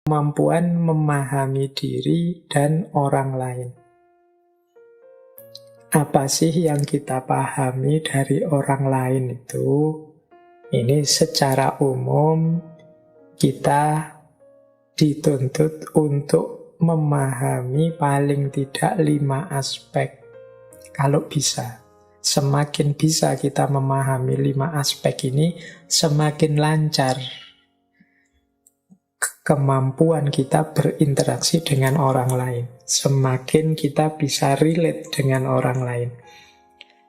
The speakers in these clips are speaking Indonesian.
kemampuan memahami diri dan orang lain. Apa sih yang kita pahami dari orang lain itu? Ini secara umum kita dituntut untuk memahami paling tidak 5 aspek. Kalau bisa, semakin bisa kita memahami 5 aspek ini, semakin lancar kemampuan kita berinteraksi dengan orang lain. Semakin kita bisa relate dengan orang lain.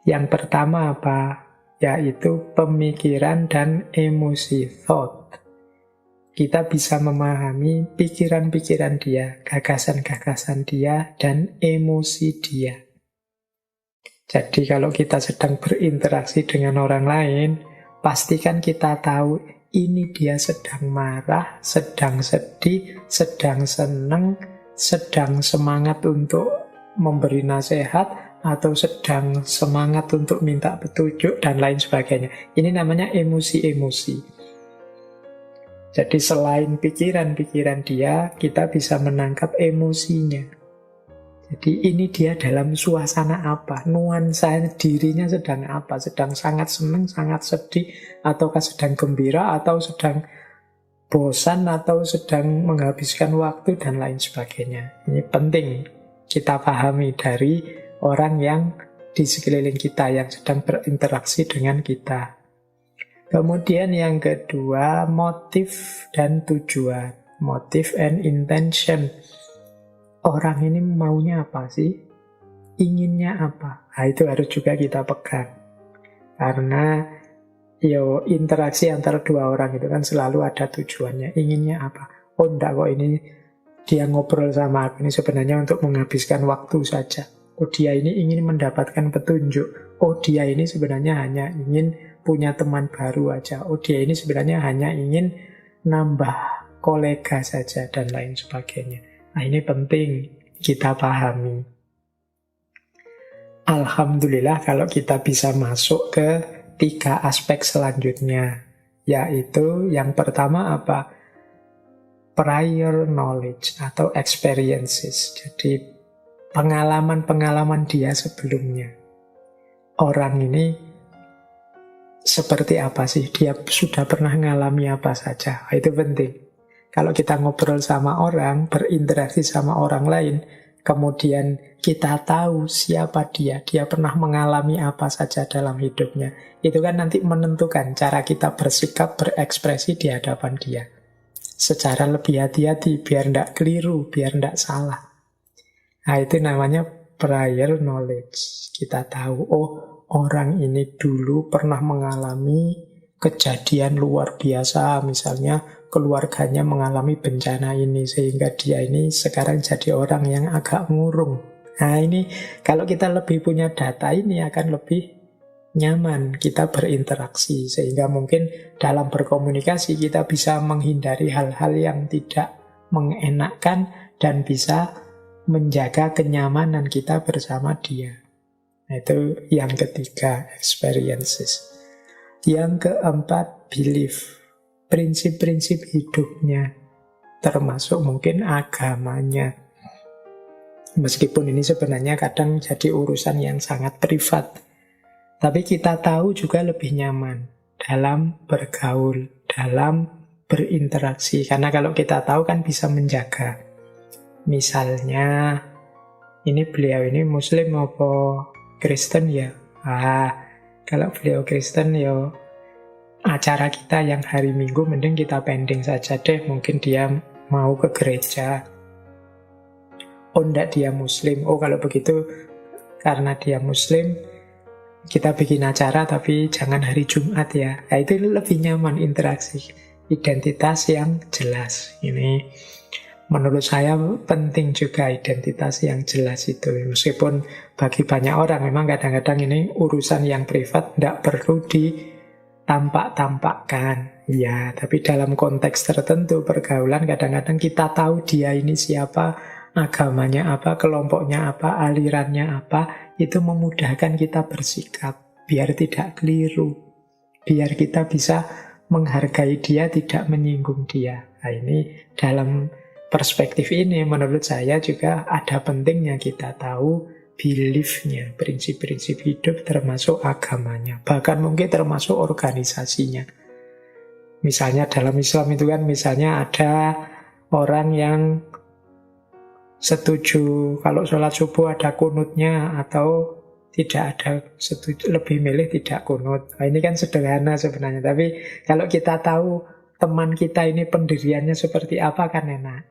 Yang pertama apa? Yaitu pemikiran dan emosi, thought. Kita bisa memahami pikiran-pikiran dia, gagasan-gagasan dia, dan emosi dia. Jadi kalau kita sedang berinteraksi dengan orang lain, pastikan kita tahu ini dia sedang marah, sedang sedih, sedang senang, sedang semangat untuk memberi nasihat, atau sedang semangat untuk minta petunjuk, dan lain sebagainya. Ini namanya emosi-emosi. Jadi selain pikiran-pikiran dia, kita bisa menangkap emosinya. Jadi ini dia dalam suasana apa, nuansa dirinya sedang apa, sedang sangat senang, sangat sedih, ataukah sedang gembira, atau sedang bosan, atau sedang menghabiskan waktu, dan lain sebagainya. Ini penting kita pahami dari orang yang di sekeliling kita, yang sedang berinteraksi dengan kita. Kemudian yang kedua, motif dan tujuan. Motif and intention. Orang ini maunya apa sih? Inginnya apa? Nah, itu harus juga kita pegang. Karena interaksi antara dua orang itu kan selalu ada tujuannya. Inginnya apa? Oh enggak kok, ini dia ngobrol sama aku ini sebenarnya untuk menghabiskan waktu saja. Oh dia ini ingin mendapatkan petunjuk. Oh dia ini sebenarnya hanya ingin punya teman baru aja. Oh dia ini sebenarnya hanya ingin nambah kolega saja, dan lain sebagainya. Nah ini penting kita pahami. Alhamdulillah kalau kita bisa masuk ke 3 aspek selanjutnya. Yaitu yang pertama apa? Prior knowledge atau experiences. Jadi pengalaman-pengalaman dia sebelumnya. Orang ini seperti apa sih? Dia sudah pernah mengalami apa saja? Nah, itu penting. Kalau kita ngobrol sama orang, berinteraksi sama orang lain, kemudian kita tahu siapa dia pernah mengalami apa saja dalam hidupnya, itu kan nanti menentukan cara kita bersikap, berekspresi di hadapan dia. Secara lebih hati-hati, biar tidak keliru, biar tidak salah. Nah itu namanya prior knowledge. Kita tahu, oh orang ini dulu pernah mengalami kejadian luar biasa, misalnya keluarganya mengalami bencana ini sehingga dia ini sekarang jadi orang yang agak murung. Nah ini kalau kita lebih punya data ini akan lebih nyaman kita berinteraksi, sehingga mungkin dalam berkomunikasi kita bisa menghindari hal-hal yang tidak mengenakkan dan bisa menjaga kenyamanan kita bersama dia. Nah, itu yang ketiga, experiences. Yang keempat, belief. Prinsip-prinsip hidupnya, termasuk mungkin agamanya. Meskipun ini sebenarnya kadang jadi urusan yang sangat privat, tapi kita tahu juga lebih nyaman dalam bergaul, dalam berinteraksi. Karena kalau kita tahu kan bisa menjaga. Misalnya, ini beliau ini Muslim apa Kristen ya? Kalau beliau Kristen ya, acara kita yang hari Minggu mending kita pending saja deh. Mungkin dia mau ke gereja. Oh enggak, dia Muslim. Oh kalau begitu karena dia Muslim kita bikin acara tapi jangan hari Jumat ya. Nah itu lebih nyaman interaksi. Identitas yang jelas. Ini menurut saya penting juga identitas yang jelas itu. Meskipun bagi banyak orang memang kadang-kadang ini urusan yang privat, tidak perlu tampak-tampakkan, ya, tapi dalam konteks tertentu pergaulan kadang-kadang kita tahu dia ini siapa, agamanya apa, kelompoknya apa, alirannya apa, itu memudahkan kita bersikap biar tidak keliru, biar kita bisa menghargai dia, tidak menyinggung dia. Nah ini dalam perspektif ini menurut saya juga ada pentingnya kita tahu belief-nya, prinsip-prinsip hidup termasuk agamanya, bahkan mungkin termasuk organisasinya. Misalnya dalam Islam itu kan misalnya ada orang yang setuju kalau sholat subuh ada kunutnya atau tidak ada, setuju, lebih milih tidak kunut. Nah, ini kan sederhana sebenarnya, tapi kalau kita tahu teman kita ini pendiriannya seperti apa kan enak.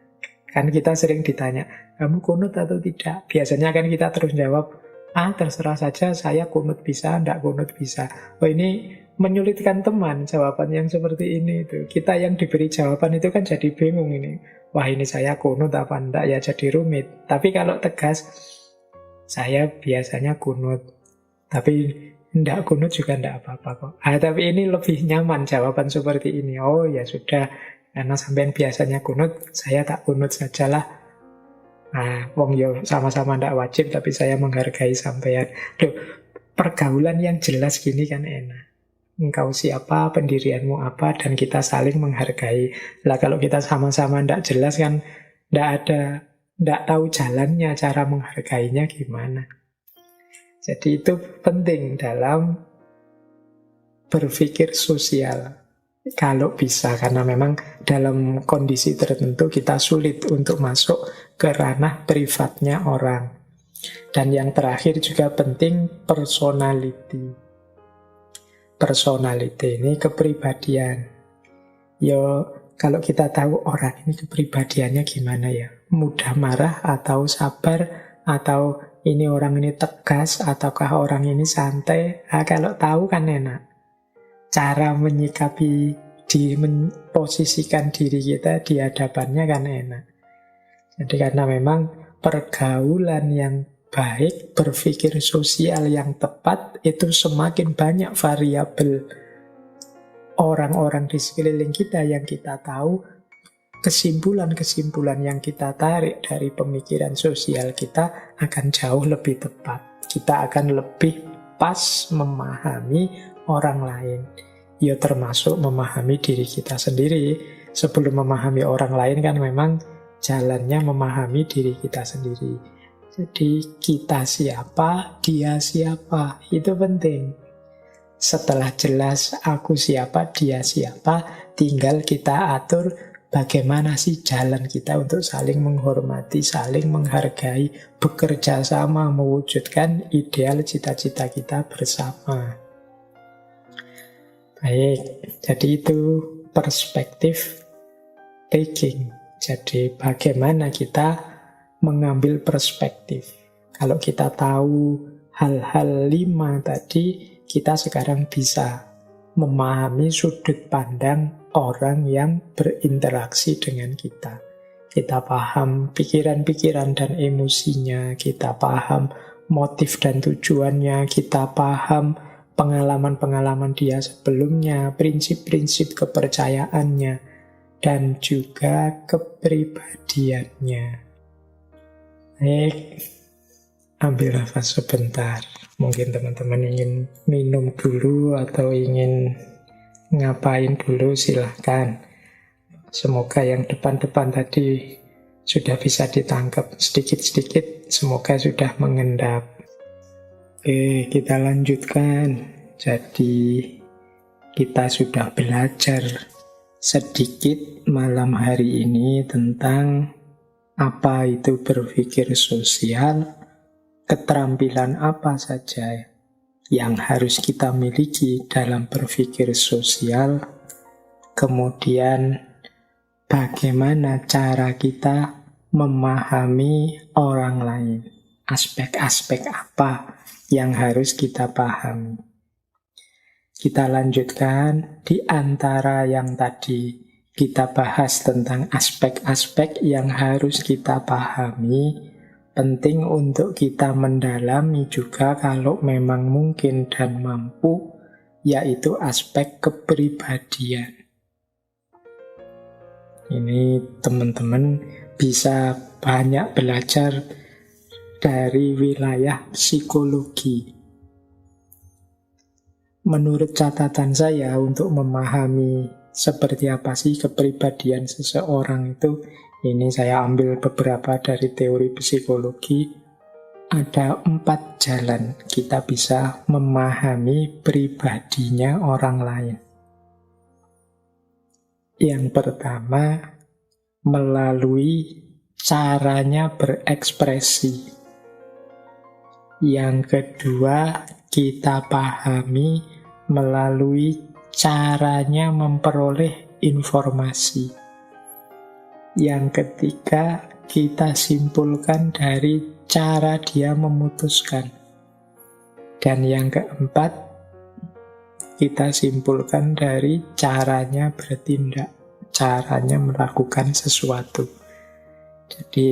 Kan kita sering ditanya, kamu kunut atau tidak? Biasanya kan kita terus jawab, terserah saja, saya kunut bisa, enggak kunut bisa. Oh, ini menyulitkan teman jawaban yang seperti ini itu. Kita yang diberi jawaban itu kan jadi bingung ini. Wah, ini saya kunut apa enggak, ya jadi rumit. Tapi kalau tegas, saya biasanya kunut. Tapi enggak kunut juga enggak apa-apa kok. Tapi ini lebih nyaman jawaban seperti ini. Oh ya sudah, karena sampean biasanya kunut, saya tak kunut sajalah. Wong yo sama-sama ndak wajib, tapi saya menghargai sampean. Duh, pergaulan yang jelas gini kan enak. Engkau siapa, pendirianmu apa, dan kita saling menghargai. Lah kalau kita sama-sama ndak jelas kan ndak tahu jalannya, cara menghargainya gimana. Jadi itu penting dalam berpikir sosial. Kalau bisa, karena memang dalam kondisi tertentu kita sulit untuk masuk ke ranah privatnya orang. Dan yang terakhir juga penting, personality. Personality ini kepribadian. Kalau kita tahu orang ini kepribadiannya gimana ya, mudah marah atau sabar, atau ini orang ini tegas, ataukah orang ini santai. Kalau tahu kan enak. Cara menyikapi, memposisikan diri kita di hadapannya kan enak. Jadi karena memang pergaulan yang baik, berpikir sosial yang tepat, itu semakin banyak variabel orang-orang di sekeliling kita yang kita tahu, kesimpulan-kesimpulan yang kita tarik dari pemikiran sosial kita akan jauh lebih tepat. Kita akan lebih pas memahami orang lain. Ya termasuk memahami diri kita sendiri. Sebelum memahami orang lain kan memang jalannya memahami diri kita sendiri. Jadi kita siapa, dia siapa, itu penting. Setelah jelas aku siapa, dia siapa, tinggal kita atur bagaimana sih jalan kita untuk saling menghormati, saling menghargai, bekerja sama mewujudkan ideal cita-cita kita bersama. Baik, jadi itu perspektif taking. Jadi bagaimana kita mengambil perspektif. Kalau kita tahu hal-hal 5 tadi, kita sekarang bisa memahami sudut pandang orang yang berinteraksi dengan kita. Kita paham pikiran-pikiran dan emosinya, kita paham motif dan tujuannya, kita paham pengalaman-pengalaman dia sebelumnya, prinsip-prinsip kepercayaannya, dan juga kepribadiannya. Baik, ambil nafas sebentar. Mungkin teman-teman ingin minum dulu atau ingin ngapain dulu, silahkan. Semoga yang depan-depan tadi sudah bisa ditangkap sedikit-sedikit, semoga sudah mengendap. Oke, kita lanjutkan. Jadi kita sudah belajar sedikit malam hari ini tentang apa itu berpikir sosial, keterampilan apa saja yang harus kita miliki dalam berpikir sosial, kemudian bagaimana cara kita memahami orang lain, aspek-aspek apa yang harus kita pahami. Kita lanjutkan di antara yang tadi kita bahas tentang aspek-aspek yang harus kita pahami, penting untuk kita mendalami juga kalau memang mungkin dan mampu, yaitu aspek kepribadian. Ini teman-teman bisa banyak belajar dari wilayah psikologi. Menurut catatan saya, untuk memahami seperti apa sih kepribadian seseorang Ini saya ambil beberapa dari teori psikologi. Ada 4 jalan kita bisa memahami pribadinya orang lain. Yang pertama, melalui caranya berekspresi. Yang kedua, kita pahami melalui caranya memperoleh informasi. Yang ketiga, kita simpulkan dari cara dia memutuskan. Dan yang keempat, kita simpulkan dari caranya bertindak, caranya melakukan sesuatu. Jadi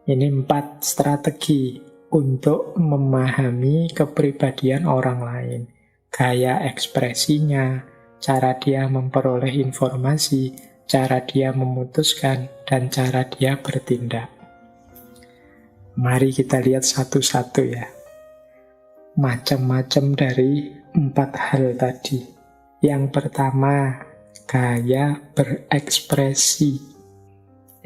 ini 4 strategi untuk memahami kepribadian orang lain. Gaya ekspresinya, cara dia memperoleh informasi, cara dia memutuskan, dan cara dia bertindak. Mari kita lihat satu-satu ya. Macam-macam dari 4 hal tadi. Yang pertama, gaya berekspresi.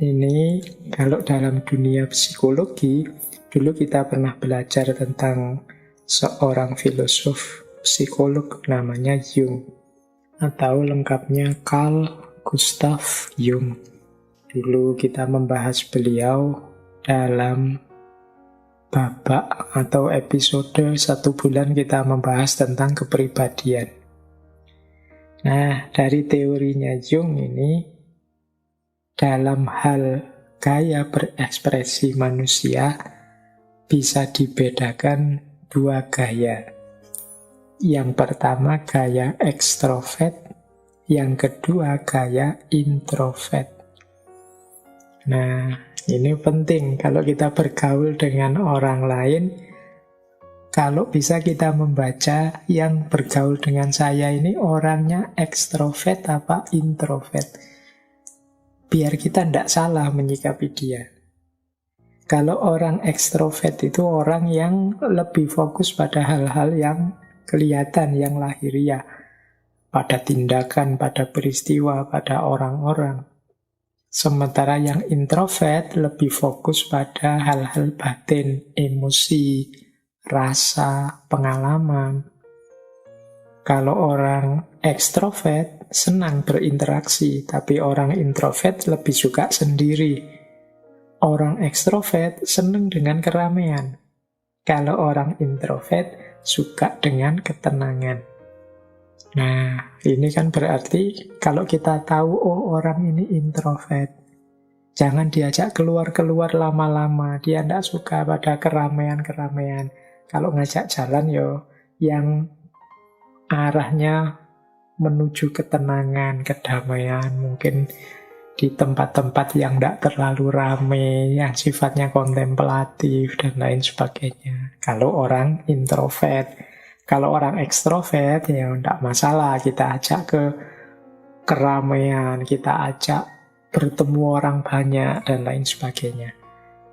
Ini kalau dalam dunia psikologi, dulu kita pernah belajar tentang seorang filosof psikolog namanya Jung. Atau lengkapnya Carl Gustav Jung. Dulu kita membahas beliau dalam babak atau episode 1 bulan kita membahas tentang kepribadian. Nah, dari teorinya Jung ini, dalam hal gaya berekspresi manusia bisa dibedakan 2 gaya. Yang pertama gaya ekstrovert, yang kedua gaya introvert. Nah, ini penting kalau kita bergaul dengan orang lain. Kalau bisa kita membaca yang bergaul dengan saya ini orangnya ekstrovert apa introvert. Biar kita tidak salah menyikapi dia. Kalau orang ekstrovert itu orang yang lebih fokus pada hal-hal yang kelihatan, yang lahiriah. Pada tindakan, pada peristiwa, pada orang-orang. Sementara yang introvert lebih fokus pada hal-hal batin, emosi, rasa, pengalaman. Kalau orang ekstrovert senang berinteraksi, tapi orang introvert lebih suka sendiri. Orang ekstrovert senang dengan keramaian. Kalau orang introvert suka dengan ketenangan. Nah, ini kan berarti kalau kita tahu, oh orang ini introvert, jangan diajak keluar-keluar lama-lama. Dia tidak suka pada keramaian-keramaian. Kalau ngajak jalan, yang arahnya menuju ketenangan, kedamaian. Mungkin di tempat-tempat yang tidak terlalu ramai, yang sifatnya kontemplatif, dan lain sebagainya. Kalau orang introvert. Kalau orang ekstrovert, ya tidak masalah, kita ajak ke keramaian, kita ajak bertemu orang banyak, dan lain sebagainya.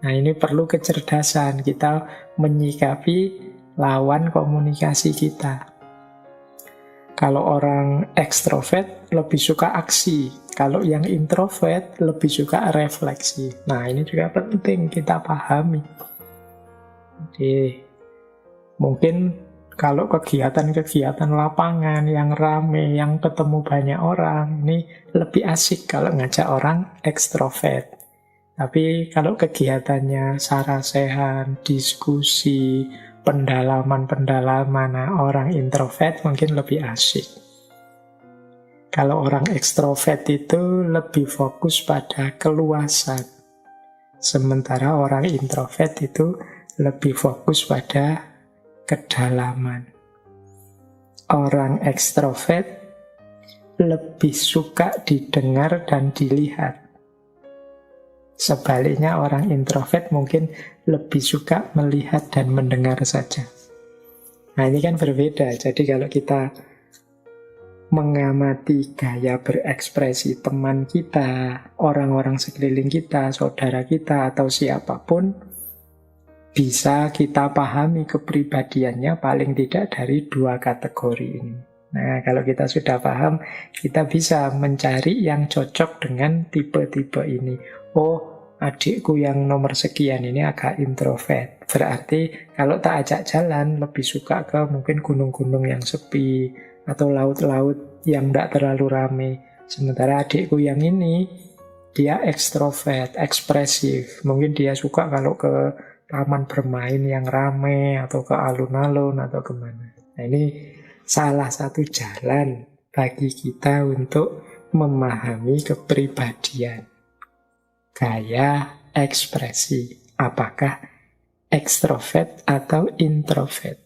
Nah, ini perlu kecerdasan, kita menyikapi lawan komunikasi kita. Kalau orang ekstrovert lebih suka aksi, kalau yang introvert lebih suka refleksi. Nah, ini juga penting kita pahami. Jadi, mungkin kalau kegiatan-kegiatan lapangan yang rame, yang ketemu banyak orang, ini lebih asik kalau ngajak orang ekstrovert. Tapi kalau kegiatannya sarasehan, diskusi, pendalaman-pendalaman, nah orang introvert mungkin lebih asik. Kalau orang ekstrovert itu lebih fokus pada keluasan. Sementara orang introvert itu lebih fokus pada kedalaman. Orang ekstrovert lebih suka didengar dan dilihat. Sebaliknya orang introvert mungkin lebih suka melihat dan mendengar saja. Nah, ini kan berbeda. Jadi kalau kita mengamati gaya berekspresi teman kita, orang-orang sekeliling kita, saudara kita, atau siapapun, bisa kita pahami kepribadiannya paling tidak dari 2 kategori ini. Nah, kalau kita sudah paham, kita bisa mencari yang cocok dengan tipe-tipe ini. Oh, adikku yang nomor sekian ini agak introvert. Berarti kalau tak ajak jalan, lebih suka ke mungkin gunung-gunung yang sepi, atau laut-laut yang tidak terlalu rame. Sementara adikku yang ini, dia ekstrovert, ekspresif. Mungkin dia suka kalau ke taman bermain yang rame, atau ke alun-alun, atau kemana. Nah, ini salah satu jalan bagi kita untuk memahami kepribadian. Gaya ekspresi. Apakah ekstrovert atau introvert?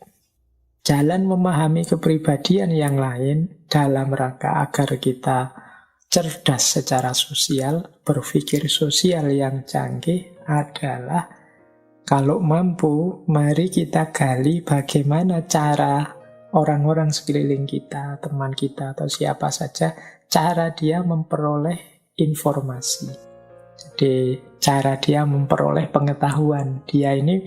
Jalan memahami kepribadian yang lain dalam rangka agar kita cerdas secara sosial, berpikir sosial yang canggih adalah kalau mampu, mari kita gali bagaimana cara orang-orang sekeliling kita, teman kita, atau siapa saja, cara dia memperoleh informasi. Jadi, cara dia memperoleh pengetahuan. Dia ini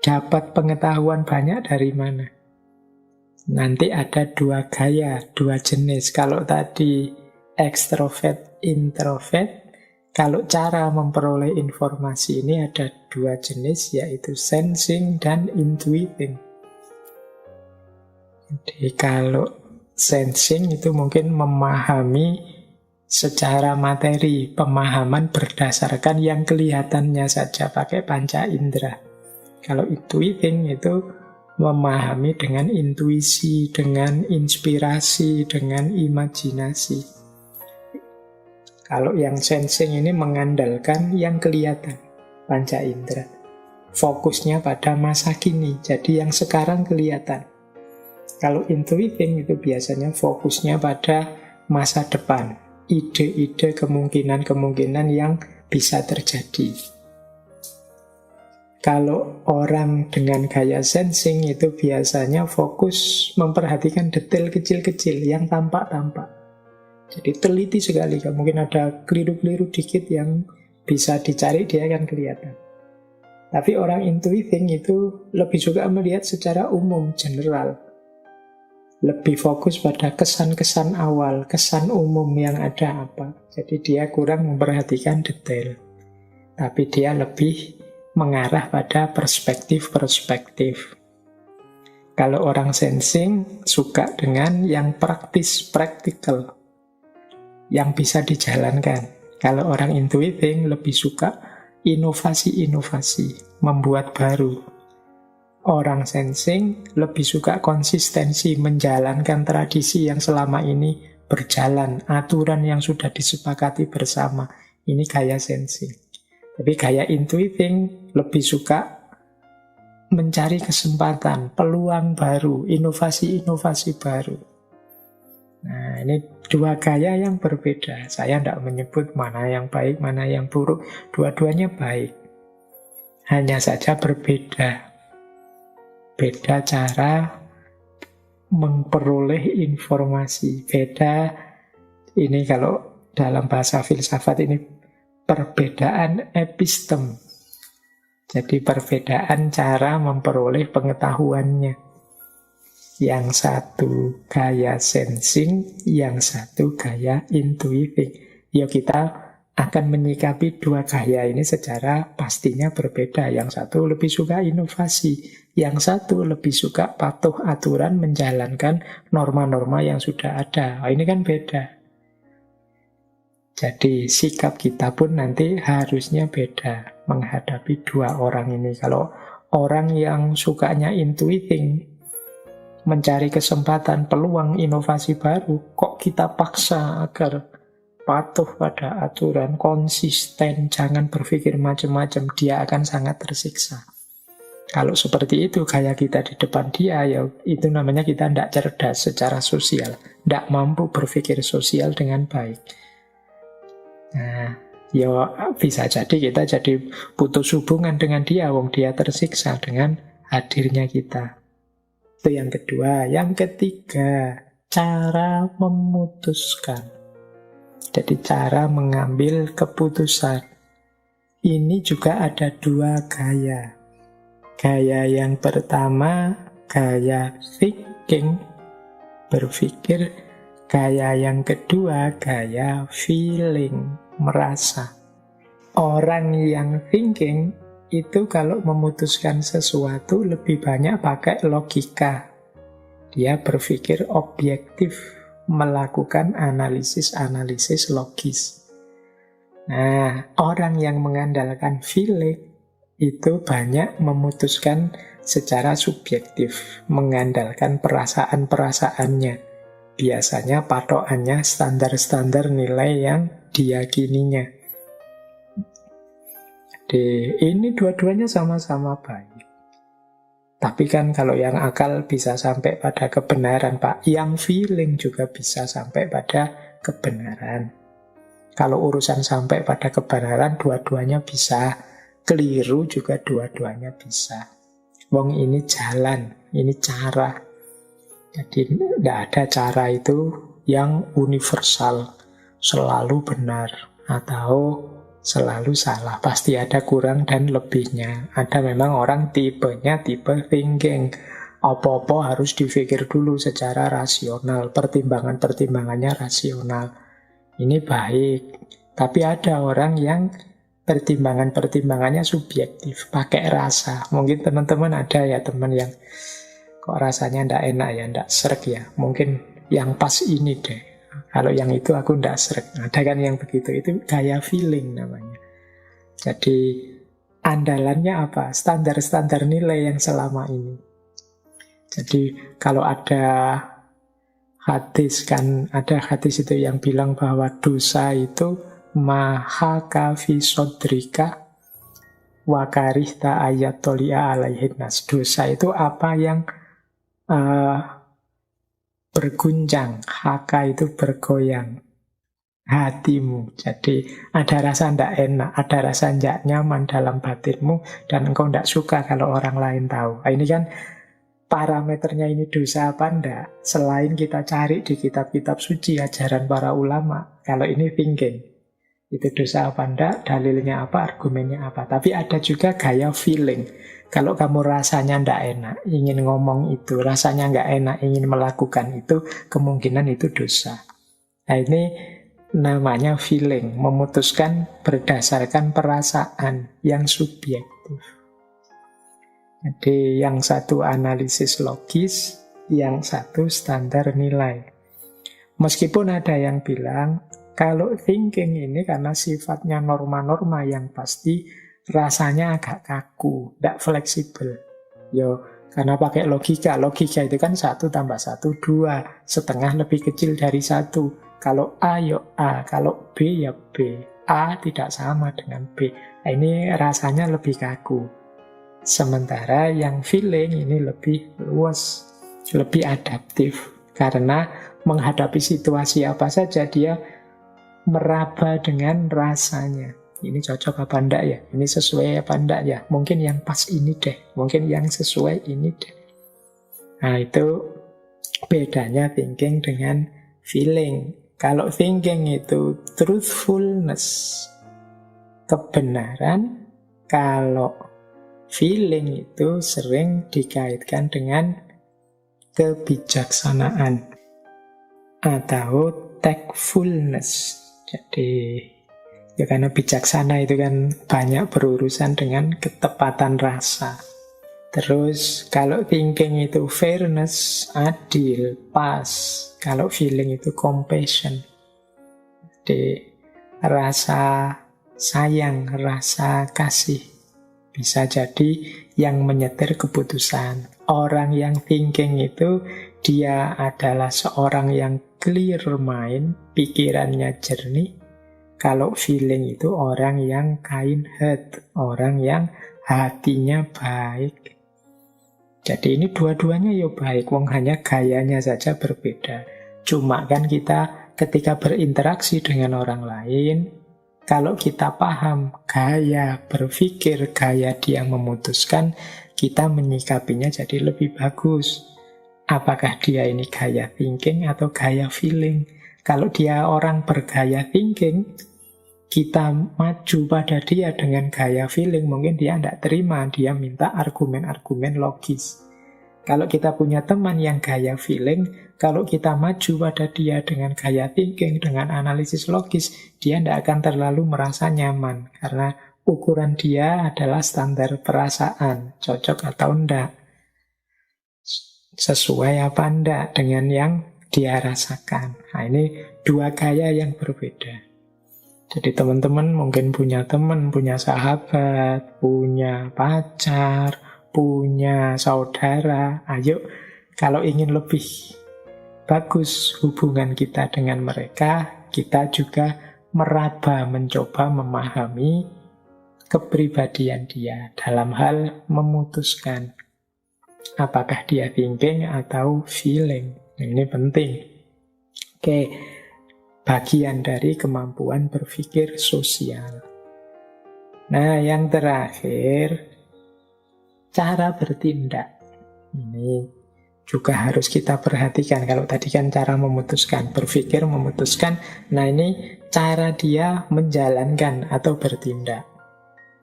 dapat pengetahuan banyak dari mana. Nanti ada dua gaya, dua jenis. Kalau tadi ekstrovert, introvert, kalau cara memperoleh informasi ini ada dua jenis, yaitu sensing dan intuiting. Jadi kalau sensing itu mungkin memahami secara materi, pemahaman berdasarkan yang kelihatannya saja pakai panca indera. Kalau intuiting itu memahami dengan intuisi, dengan inspirasi, dengan imajinasi. Kalau yang sensing ini mengandalkan yang kelihatan, panca indera. Fokusnya pada masa kini, jadi yang sekarang kelihatan. Kalau intuiting itu biasanya fokusnya pada masa depan, ide-ide, kemungkinan-kemungkinan yang bisa terjadi. Kalau orang dengan gaya sensing itu biasanya fokus memperhatikan detail kecil-kecil yang tampak-tampak. Jadi teliti sekali, mungkin ada keliru-keliru dikit yang bisa dicari, dia akan kelihatan. Tapi orang intuiting itu lebih suka melihat secara umum, general. Lebih fokus pada kesan-kesan awal, kesan umum yang ada apa. Jadi dia kurang memperhatikan detail. Tapi dia lebih mengarah pada perspektif-perspektif. Kalau orang sensing suka dengan yang praktis, practical, yang bisa dijalankan. Kalau orang intuiting lebih suka inovasi-inovasi, membuat baru. Orang sensing lebih suka konsistensi, menjalankan tradisi yang selama ini berjalan, aturan yang sudah disepakati bersama. Ini gaya sensing. Tapi gaya intuiting lebih suka mencari kesempatan, peluang baru, inovasi-inovasi baru. Nah, ini dua gaya yang berbeda. Saya tidak menyebut mana yang baik, mana yang buruk. Dua-duanya baik. Hanya saja berbeda. Beda cara memperoleh informasi. Beda, ini kalau dalam bahasa filsafat ini perbedaan epistem. Jadi perbedaan cara memperoleh pengetahuannya. Yang satu gaya sensing, yang satu gaya intuiting. Ya kita akan menyikapi dua gaya ini secara pastinya berbeda. Yang satu lebih suka inovasi, yang satu lebih suka patuh aturan, menjalankan norma-norma yang sudah ada. Nah, ini kan beda. Jadi sikap kita pun nanti harusnya beda menghadapi dua orang ini. Kalau orang yang sukanya intuiting, mencari kesempatan, peluang, inovasi baru, kok kita paksa agar patuh pada aturan, konsisten, jangan berpikir macam-macam, dia akan sangat tersiksa. Kalau seperti itu gaya kita di depan dia, ya itu namanya kita tidak cerdas secara sosial, tidak mampu berpikir sosial dengan baik. Nah, ya bisa jadi kita jadi putus hubungan dengan dia, wong dia tersiksa dengan hadirnya kita. Itu yang kedua. Yang ketiga, cara memutuskan. Jadi cara mengambil keputusan. Ini juga ada dua gaya. Gaya yang pertama, gaya thinking, berpikir. Gaya yang kedua, gaya feeling, merasa. Orang yang thinking itu kalau memutuskan sesuatu lebih banyak pakai logika. Dia berpikir objektif, melakukan analisis-analisis logis. Nah, orang yang mengandalkan feeling itu banyak memutuskan secara subjektif, mengandalkan perasaan-perasaannya. Biasanya patokannya standar-standar nilai yang diyakininya. Jadi ini dua-duanya sama-sama baik. Tapi kan kalau yang akal bisa sampai pada kebenaran, Pak, yang feeling juga bisa sampai pada kebenaran. Kalau urusan sampai pada kebenaran, dua-duanya bisa. Keliru juga dua-duanya bisa. Wong ini jalan, ini cara. Jadi tidak ada cara itu yang universal, selalu benar, atau selalu salah. Pasti ada kurang dan lebihnya. Ada memang orang tipenya tipe thinking. Apa-apa harus dipikir dulu secara rasional. Pertimbangan-pertimbangannya rasional. Ini baik. Tapi ada orang yang pertimbangan-pertimbangannya subjektif, pakai rasa. Mungkin teman-teman ada ya teman yang kok rasanya ndak enak ya, ndak srek ya. Mungkin yang pas ini deh. Kalau yang itu aku ndak srek. Ada kan yang begitu. Itu gaya feeling namanya. Jadi andalannya apa? Standar-standar nilai yang selama ini. Jadi kalau ada hadis kan, ada hadis itu yang bilang bahwa dosa itu maha kafi sodrika wakarihta ayat tolia alaihin nas. Dosa itu apa yang berguncang, haka itu bergoyang hatimu. Jadi ada rasa ndak enak, ada rasa ndak nyaman dalam batinmu, dan engkau ndak suka kalau orang lain tahu. Nah, ini kan parameternya ini dosa apa ndak, selain kita cari di kitab-kitab suci ajaran para ulama. Kalau ini thinking, itu dosa apa ndak, dalilnya apa, argumennya apa. Tapi ada juga gaya feeling. Kalau kamu rasanya ndak enak, ingin ngomong itu, rasanya nggak enak, ingin melakukan itu, kemungkinan itu dosa. Nah ini namanya feeling, memutuskan berdasarkan perasaan yang subjektif. Jadi yang satu analisis logis, yang satu standar nilai. Meskipun ada yang bilang, kalau thinking ini karena sifatnya norma-norma yang pasti, rasanya agak kaku, tidak fleksibel. Yo, karena pakai logika. Logika itu kan 1 tambah 1, 2. Setengah lebih kecil dari 1. Kalau A, ya A. Kalau B, ya B. A tidak sama dengan B. Nah, ini rasanya lebih kaku. Sementara yang feeling ini lebih luas, lebih adaptif. Karena menghadapi situasi apa saja, dia meraba dengan rasanya. Ini cocok apa enggak ya? Ini sesuai apa enggak ya? Mungkin yang pas ini deh. Mungkin yang sesuai ini deh. Nah itu bedanya thinking dengan feeling. Kalau thinking itu truthfulness, kebenaran. Kalau feeling itu sering dikaitkan dengan kebijaksanaan atau tactfulness. Jadi ya karena bijaksana itu kan banyak berurusan dengan ketepatan rasa. Terus kalau thinking itu fairness, adil, pas. Kalau feeling itu compassion. Jadi rasa sayang, rasa kasih. Bisa jadi yang menyetir keputusan. Orang yang thinking itu dia adalah seorang yang clear mind, pikirannya jernih. Kalau feeling itu orang yang kind heart, orang yang hatinya baik. Jadi ini dua-duanya ya baik, wong hanya gayanya saja berbeda. Cuma kan kita ketika berinteraksi dengan orang lain, kalau kita paham gaya berpikir, gaya dia memutuskan, kita menyikapinya jadi lebih bagus. Apakah dia ini gaya thinking atau gaya feeling? Kalau dia orang bergaya thinking, kita maju pada dia dengan gaya feeling, mungkin dia tidak terima, dia minta argumen-argumen logis. Kalau kita punya teman yang gaya feeling, kalau kita maju pada dia dengan gaya thinking, dengan analisis logis, dia tidak akan terlalu merasa nyaman. Karena ukuran dia adalah standar perasaan, cocok atau enggak, sesuai apa enggak dengan yang dia rasakan. Nah, ini dua gaya yang berbeda. Jadi teman-teman mungkin punya teman, punya sahabat, punya pacar, punya saudara. Ayo, kalau ingin lebih bagus hubungan kita dengan mereka, kita juga meraba, mencoba memahami kepribadian dia dalam hal memutuskan apakah dia thinking atau feeling. Ini penting. Oke, bagian dari kemampuan berpikir sosial. Nah, yang terakhir, cara bertindak. Ini juga harus kita perhatikan. Kalau tadi kan cara memutuskan, berpikir, memutuskan. Nah, ini cara dia menjalankan atau bertindak.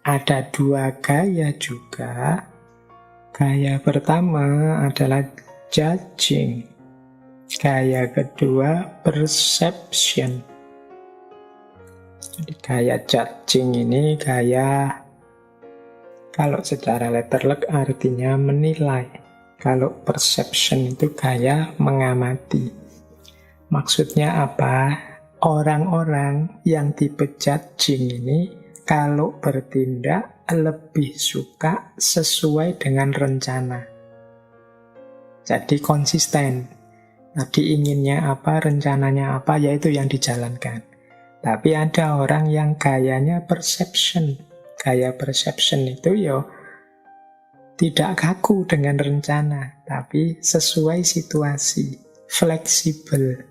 Ada dua gaya juga. Gaya pertama adalah judging. Gaya kedua, perception. Jadi gaya judging ini gaya, kalau secara letterlek artinya menilai. Kalau perception itu gaya mengamati. Maksudnya apa? Orang-orang yang tipe judging ini kalau bertindak lebih suka sesuai dengan rencana. Jadi konsisten. Tadi inginnya apa, rencananya apa, yaitu yang dijalankan. Tapi ada orang yang gayanya perception. Gaya perception itu tidak kaku dengan rencana, tapi sesuai situasi, fleksibel.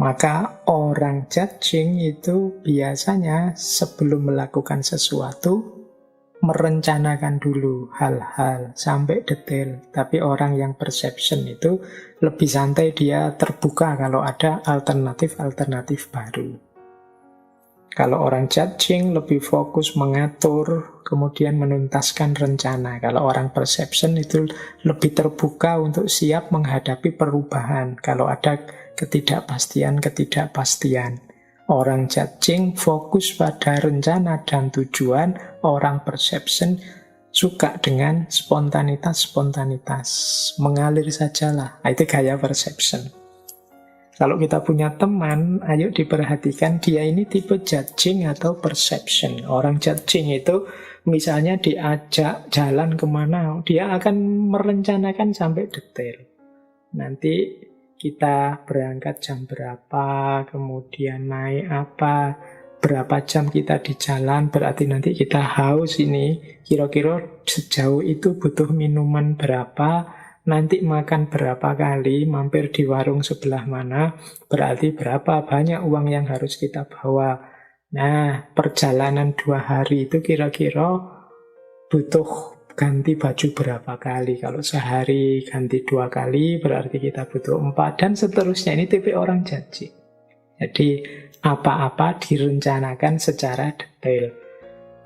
Maka orang judging itu biasanya sebelum melakukan sesuatu, merencanakan dulu hal-hal sampai detail. Tapi orang yang perception itu lebih santai, dia terbuka kalau ada alternatif-alternatif baru. Kalau orang judging lebih fokus mengatur, kemudian menuntaskan rencana. Kalau orang perception itu lebih terbuka untuk siap menghadapi perubahan. Kalau ada ketidakpastian. Orang judging fokus pada rencana dan tujuan, orang perception suka dengan spontanitas, mengalir sajalah. Itu gaya perception. Kalau kita punya teman, ayo diperhatikan dia ini tipe judging atau perception. Orang judging itu misalnya diajak jalan kemana, dia akan merencanakan sampai detail. Nanti kita berangkat jam berapa, kemudian naik apa, berapa jam kita di jalan, berarti nanti kita haus ini, kira-kira sejauh itu butuh minuman berapa, nanti makan berapa kali, mampir di warung sebelah mana, berarti berapa banyak uang yang harus kita bawa. Nah, perjalanan 2 hari itu kira-kira butuh ganti baju berapa kali. Kalau sehari ganti 2 kali, berarti kita butuh 4, dan seterusnya. Ini tipe orang judging. Jadi, apa-apa direncanakan secara detail.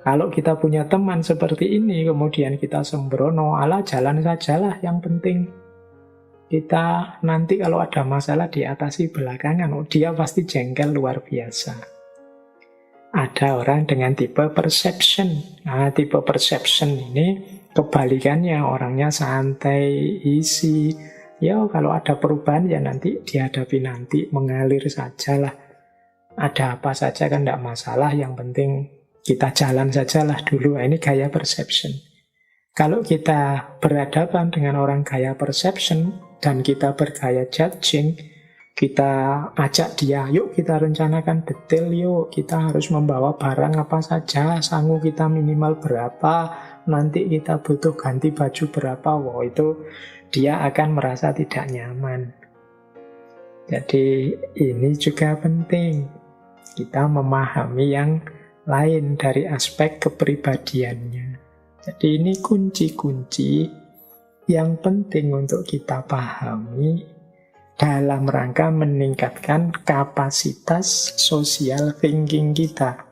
Kalau kita punya teman seperti ini, kemudian kita sembrono, ala jalan sajalah, yang penting kita nanti kalau ada masalah diatasi belakangan. Dia pasti jengkel luar biasa. Ada orang dengan tipe perception. Nah, tipe perception ini kebalikannya, orangnya santai, easy. Ya, kalau ada perubahan ya nanti dihadapi nanti, mengalir sajalah. Ada apa saja kan tidak masalah, yang penting kita jalan sajalah dulu. Ini gaya perception. Kalau kita berhadapan dengan orang gaya perception dan kita bergaya judging, kita ajak dia, yuk kita rencanakan detail, yuk kita harus membawa barang apa saja, sangu kita minimal berapa, nanti kita butuh ganti baju berapa. Wow, itu dia akan merasa tidak nyaman. Jadi ini juga penting, kita memahami yang lain dari aspek kepribadiannya. Jadi ini kunci-kunci yang penting untuk kita pahami dalam rangka meningkatkan kapasitas social thinking kita.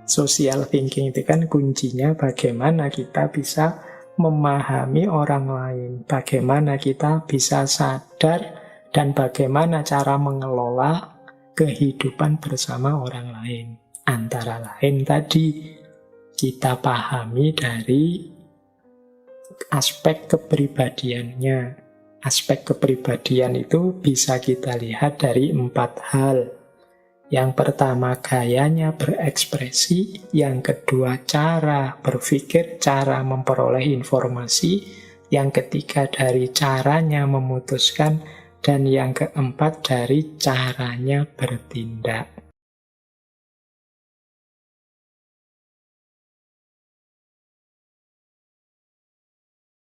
Social thinking itu kan kuncinya bagaimana kita bisa memahami orang lain. Bagaimana kita bisa sadar dan bagaimana cara mengelola kehidupan bersama orang lain. Antara lain tadi, kita pahami dari aspek kepribadiannya. Aspek kepribadian itu bisa kita lihat dari 4 hal. Yang pertama, gayanya berekspresi. Yang kedua, cara berpikir, cara memperoleh informasi. Yang ketiga, dari caranya memutuskan. Dan yang keempat, dari caranya bertindak.